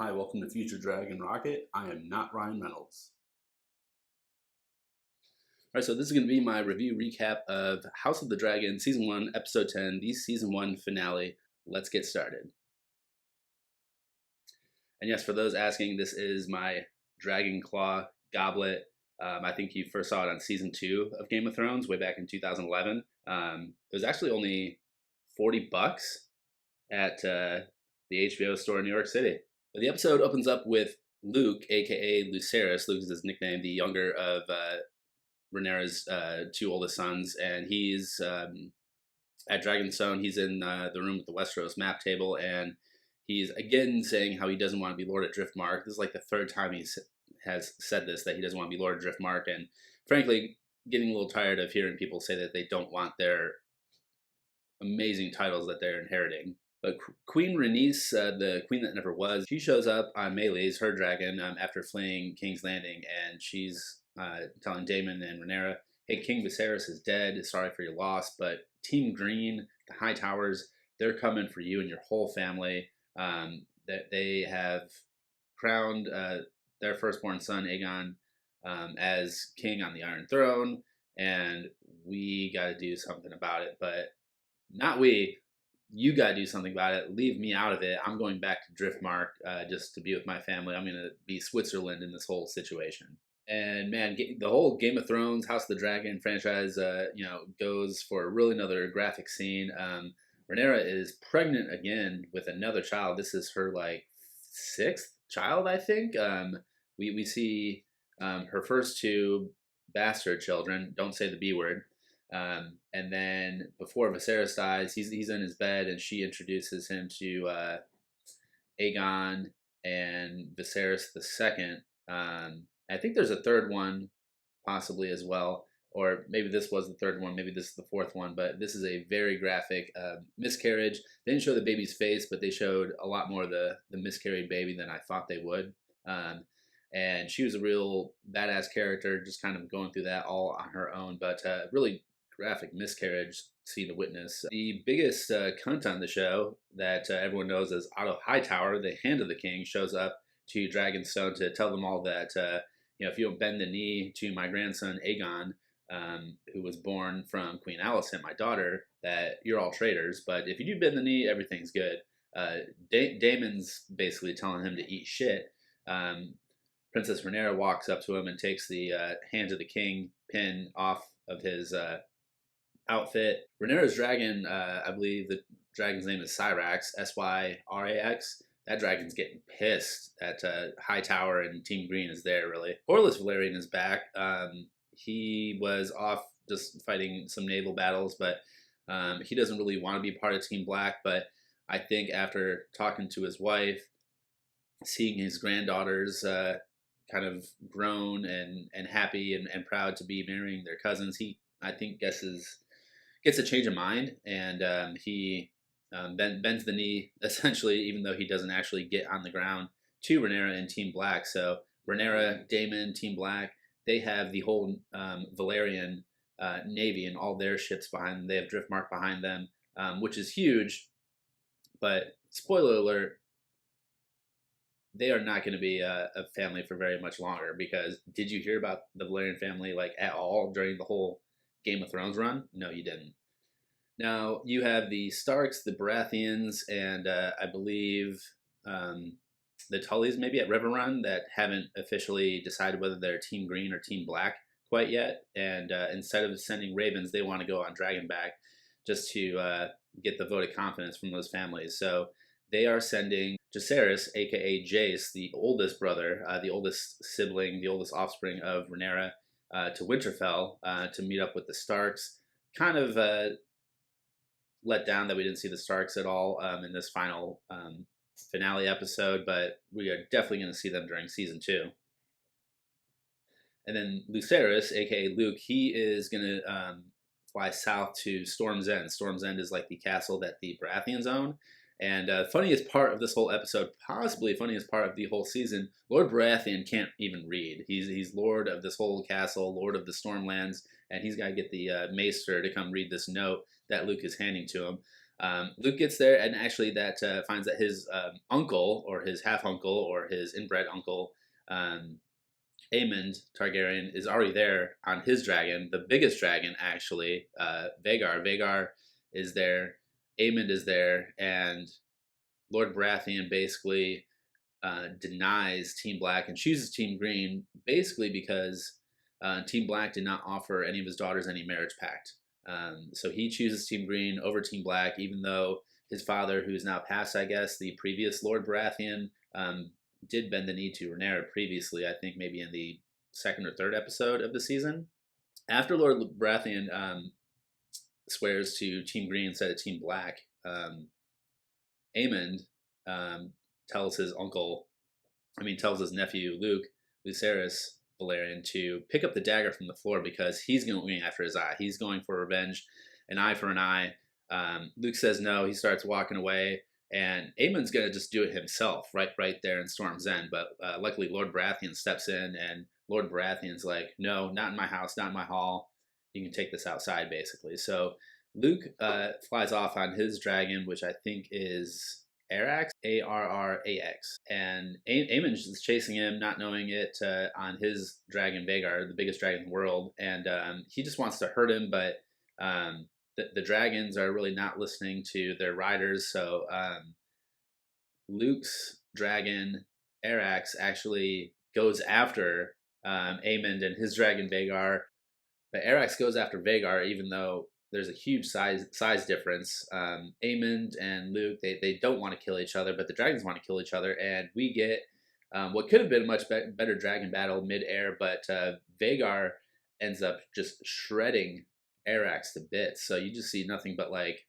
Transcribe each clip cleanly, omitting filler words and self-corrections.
Hi, welcome to Future Dragon Rocket. I am not Ryan Reynolds. All right, so this is going to be my review recap of House of the Dragon, Season 1, Episode 10, the Season 1 finale. Let's get started. And yes, for those asking, this is my Dragon Claw goblet. I think you first saw it on Season 2 of Game of Thrones way back in 2011. It was actually only $40 at the HBO store in New York City. The episode opens up with Luke, aka Lucerys. Luke is his nickname, the younger of Rhaenyra's two oldest sons, and he's at Dragonstone. He's in the room with the Westeros map table, and he's again saying how he doesn't want to be Lord of Driftmark. This is like the third time he has said this, that he doesn't want to be Lord of Driftmark, and frankly, getting a little tired of hearing people say that they don't want their amazing titles that they're inheriting. But Queen Rhaenys, the queen that never was, she shows up on Meleys, her dragon, after fleeing King's Landing, and she's telling Daemon and Rhaenyra, hey, King Viserys is dead, sorry for your loss, but Team Green, the High Towers, they're coming for you and your whole family. That they have crowned their firstborn son, Aegon, as king on the Iron Throne, and we got to do something about it, but not we. You got to do something about it. Leave me out of it. I'm going back to Driftmark just to be with my family. I'm going to be Switzerland in this whole situation. And man, the whole Game of Thrones, House of the Dragon franchise, goes for really another graphic scene. Rhaenyra is pregnant again with another child. This is her like sixth child, I think. We see her first two bastard children. Don't say the B word. And then before Viserys dies, he's in his bed, and she introduces him to Aegon and Viserys the second. I think there's a third one possibly as well, or maybe this was the third one, maybe this is the fourth one, but this is a very graphic miscarriage. They didn't show the baby's face, but they showed a lot more of the miscarried baby than I thought they would. And she was a real badass character, just kind of going through that all on her own, but really graphic miscarriage scene to witness. The biggest cunt on the show that everyone knows as Otto Hightower, the Hand of the King, shows up to Dragonstone to tell them all that if you don't bend the knee to my grandson Aegon, who was born from Queen Alicent, my daughter, that you're all traitors. But if you do bend the knee, everything's good. Daemon's basically telling him to eat shit. Princess Rhaenyra walks up to him and takes the Hand of the King pin off of his outfit. Rhaenyra's dragon, I believe the dragon's name is Syrax, Syrax. That dragon's getting pissed at Hightower, and Team Green is there, really. Corlys Velaryon is back. He was off just fighting some naval battles, but he doesn't really want to be part of Team Black. But I think after talking to his wife, seeing his granddaughters kind of grown and happy and proud to be marrying their cousins, he, I think, gets a change of mind, and he bends the knee, essentially, even though he doesn't actually get on the ground, to Rhaenyra and Team Black. So Rhaenyra, Daemon, Team Black, they have the whole Valyrian navy and all their ships behind them. They have Driftmark behind them, which is huge. But spoiler alert, they are not going to be a family for very much longer, because did you hear about the Valyrian family like at all during the whole Game of Thrones run? No, you didn't. Now, you have the Starks, the Baratheons, and I believe the Tullys maybe at Riverrun that haven't officially decided whether they're Team Green or Team Black quite yet. And instead of sending ravens, they want to go on Dragonback just to get the vote of confidence from those families. So they are sending Jacaerys, a.k.a. Jace, the oldest brother, the oldest sibling, the oldest offspring of Rhaenyra, to Winterfell to meet up with the Starks. Kind of let down that we didn't see the Starks at all in this final finale episode, but we are definitely going to see them during season 2. And then Lucerys, aka Luke, he is going to fly south to Storm's End. Storm's End is like the castle that the Baratheons own. And funniest part of this whole episode, possibly funniest part of the whole season, Lord Baratheon can't even read. He's lord of this whole castle, lord of the Stormlands, and he's got to get the maester to come read this note that Luke is handing to him. Luke gets there, and actually that finds that his uncle, or his half uncle, or his inbred uncle, um, Aemond Targaryen, is already there on his dragon, the biggest dragon actually, Vhagar. Vhagar is there, Aemond is there, and Lord Baratheon basically denies Team Black and chooses Team Green, basically because Team Black did not offer any of his daughters any marriage pact. So he chooses Team Green over Team Black, even though his father, who is now passed, I guess, the previous Lord Baratheon, did bend the knee to Rhaenyra previously, I think maybe in the second or third episode of the season. After Lord Baratheon swears to Team Green instead of Team Black, Aemond tells his tells his nephew Luke, Lucerys Valerian, to pick up the dagger from the floor because he's going after his eye. He's going for revenge, an eye for an eye. Luke says no. He starts walking away, and Aemond's gonna just do it himself, right there in Storm's End. But luckily, Lord Baratheon steps in, and Lord Baratheon's like, "No, not in my house, not in my hall. You can take this outside," basically. So Luke flies off on his dragon, which I think is Arrax, Arrax, and Aemond is chasing him, not knowing it, on his dragon Vhagar, the biggest dragon in the world, and he just wants to hurt him, but the dragons are really not listening to their riders. So Luke's dragon Arrax actually goes after Aemond and his dragon Vhagar, but Arrax goes after Vhagar, even though there's a huge size difference. Aemond and Luke, they don't want to kill each other, but the dragons want to kill each other, and we get what could have been a much better dragon battle mid-air, but Vhagar ends up just shredding Arrax to bits. So you just see nothing but like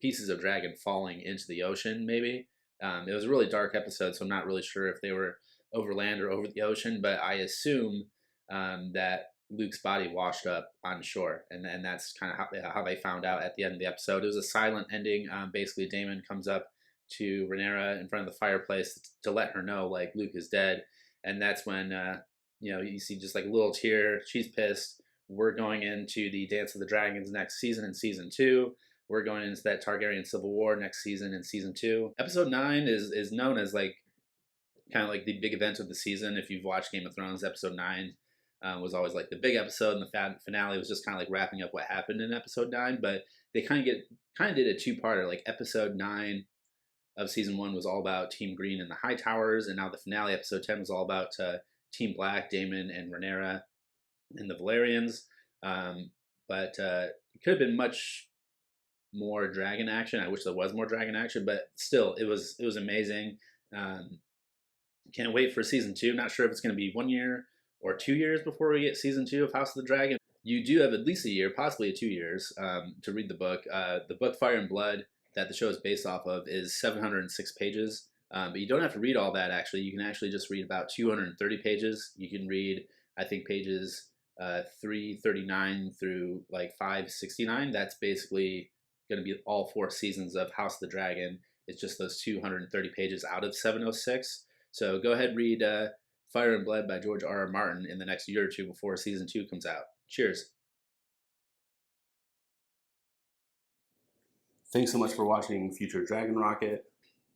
pieces of dragon falling into the ocean. Maybe it was a really dark episode, so I'm not really sure if they were over land or over the ocean, but I assume that Luke's body washed up on shore, and that's kind of how they found out at the end of the episode. It was a silent ending. Basically, Daemon comes up to Rhaenyra in front of the fireplace to let her know like Luke is dead, and that's when you see just like a little tear. She's pissed. We're going into the Dance of the Dragons next season in season 2. We're going into that Targaryen Civil War next season in season 2. Episode 9 is known as like kind of like the big event of the season. If you've watched Game of Thrones, episode 9 was always like the big episode, and the finale was just kind of like wrapping up what happened in episode 9. But they kind of did a two-parter. Like episode 9 of season 1 was all about Team Green and the High Towers, and now the finale, episode 10, was all about Team Black, Daemon and Rhaenyra and the Valerians. But it could have been much more dragon action. I wish there was more dragon action, but still, it was amazing. Can't wait for season 2. Not sure if it's going to be 1 year or 2 years before we get season 2 of House of the Dragon. You do have at least a year, possibly 2 years, to read the book. The book Fire and Blood that the show is based off of is 706 pages. But you don't have to read all that, actually. You can actually just read about 230 pages. You can read, I think, pages 339 through like 569. That's basically going to be all 4 seasons of House of the Dragon. It's just those 230 pages out of 706. So go ahead, read Fire and Blood by George R.R. Martin in the next year or two before season 2 comes out. Cheers. Thanks so much for watching Future Dragon Rocket.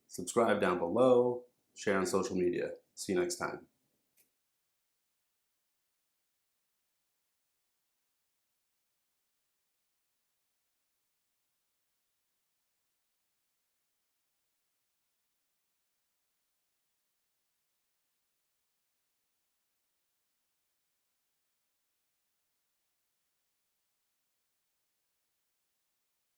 Subscribe down below. Share on social media. See you next time.